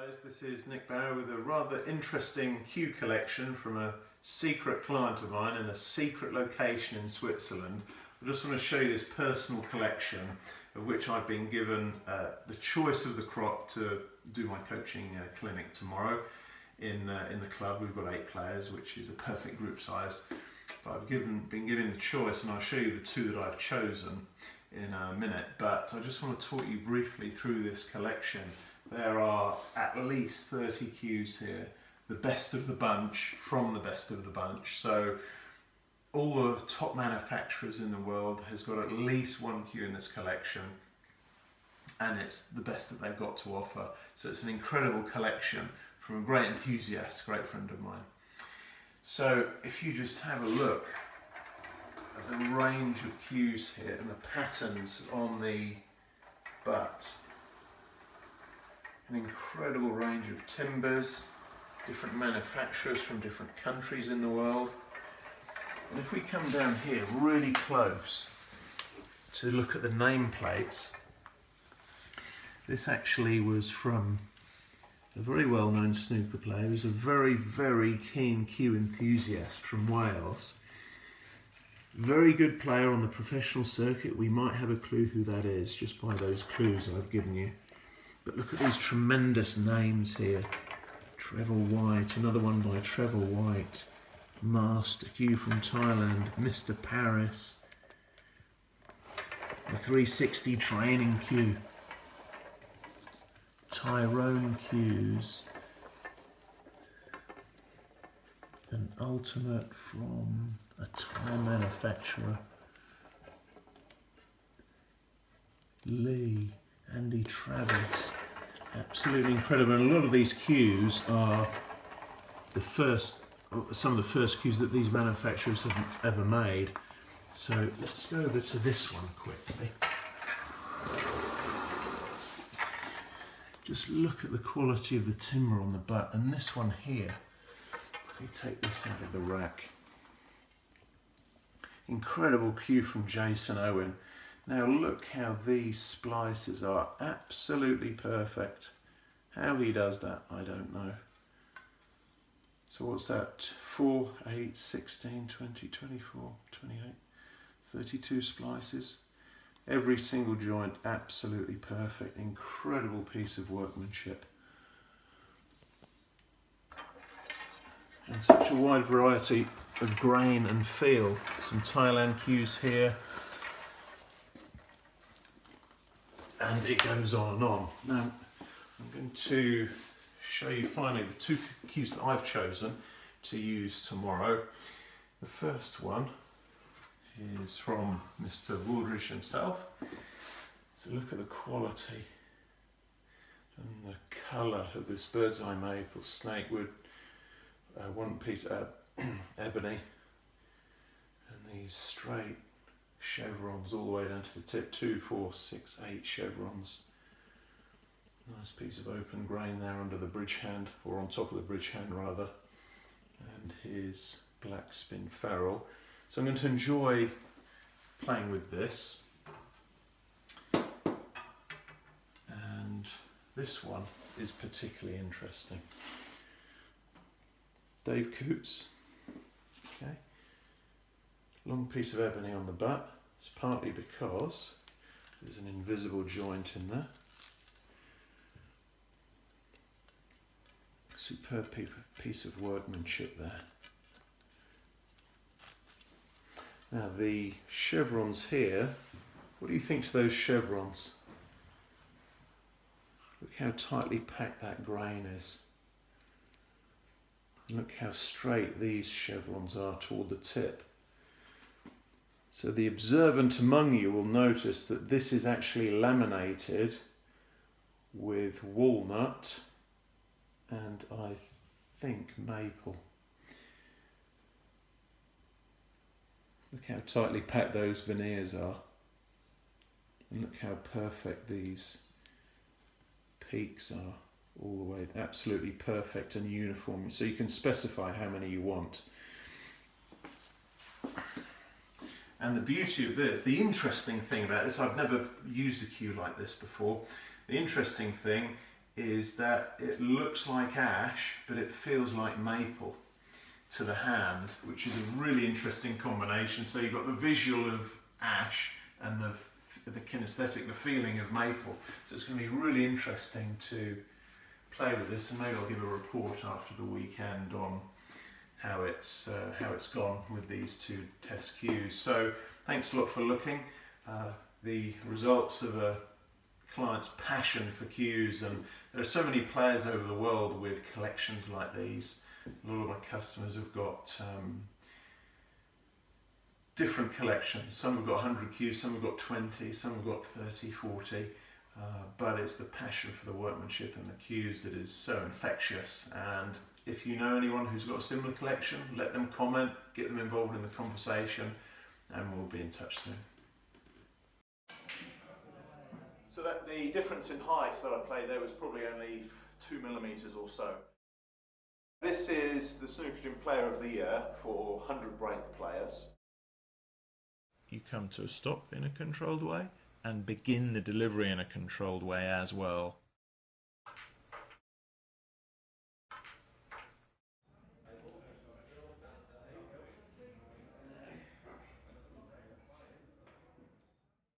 guys, this is Nick Barrow with a rather interesting cue collection from a secret client of mine in a secret location in Switzerland. I just want to show you this personal collection of which I've been given the choice of the crop to do my coaching clinic tomorrow in the club. We've got 8 players, which is a perfect group size, but I've been given the choice, and I'll show you the 2 that I've chosen in a minute. But I just want to talk you briefly through this collection. There are at least 30 cues here, the best of the bunch from the best of the bunch. So all the top manufacturers in the world has got at least one cue in this collection, and it's the best that they've got to offer. So it's an incredible collection from a great enthusiast, great friend of mine. So if you just have a look at the range of cues here and the patterns on the butt, an incredible range of timbers, different manufacturers from different countries in the world. And if we come down here really close to look at the nameplates, this actually was from a very well-known snooker player who's a very, very keen cue enthusiast from Wales. Very good player on the professional circuit. We might have a clue who that is just by those clues I've given you. But look at these tremendous names here. Trevor White, another one by Trevor White. Master cue from Thailand, Mr. Paris. A 360 training cue. Tyrone cues. An ultimate from a Thai manufacturer. Lee, Andy Travis. Absolutely incredible. And a lot of these cues are some of the first cues that these manufacturers have ever made. So let's go over to this one quickly. Just look at the quality of the timber on the butt, and this one here, let me take this out of the rack. Incredible cue from Jason Owen. Now look how these splices are absolutely perfect. How he does that, I don't know. So what's that? 4, 8, 16, 20, 24, 28, 32 splices. Every single joint absolutely perfect. Incredible piece of workmanship. And such a wide variety of grain and feel. Some Thailand cues here. And it goes on and on. Now, I'm going to show you finally the 2 cues that I've chosen to use tomorrow. The first one is from Mr. Woolridge himself. So look at the quality and the colour of this bird's eye maple, snakewood, one piece of ebony, and these straight chevrons all the way down to the tip. 2, 4, 6, 8 chevrons. Nice piece of open grain there under the bridge hand, or on top of the bridge hand rather, and his black spin ferrule. So I'm going to enjoy playing with this. And this one is particularly interesting. Dave Coots. Okay. Long piece of ebony on the butt. It's partly because there's an invisible joint in there. Superb piece of workmanship there. Now the chevrons here, what do you think to those chevrons? Look how tightly packed that grain is. And look how straight these chevrons are toward the tip. So the observant among you will notice that this is actually laminated with walnut and I think maple. Look how tightly packed those veneers are. And look how perfect these peaks are all the way. Absolutely perfect and uniform. So you can specify how many you want. And the beauty of this, the interesting thing about this, I've never used a cue like this before. The interesting thing is that it looks like ash, but it feels like maple to the hand, which is a really interesting combination. So you've got the visual of ash and the kinesthetic, the feeling of maple. So it's going to be really interesting to play with this, and maybe I'll give a report after the weekend on how it's gone with these two test cues. So thanks a lot for looking. The results of a client's passion for cues, and there are so many players over the world with collections like these. A lot of my customers have got different collections. Some have got 100 cues, some have got 20, some have got 30, 40, but it's the passion for the workmanship and the cues that is so infectious. And if you know anyone who's got a similar collection, let them comment, get them involved in the conversation, and we'll be in touch soon. So that the difference in height that I played there was probably only 2 millimeters or so. This is the Snooker Gym Player of the Year for 100 break players. You come to a stop in a controlled way and begin the delivery in a controlled way as well.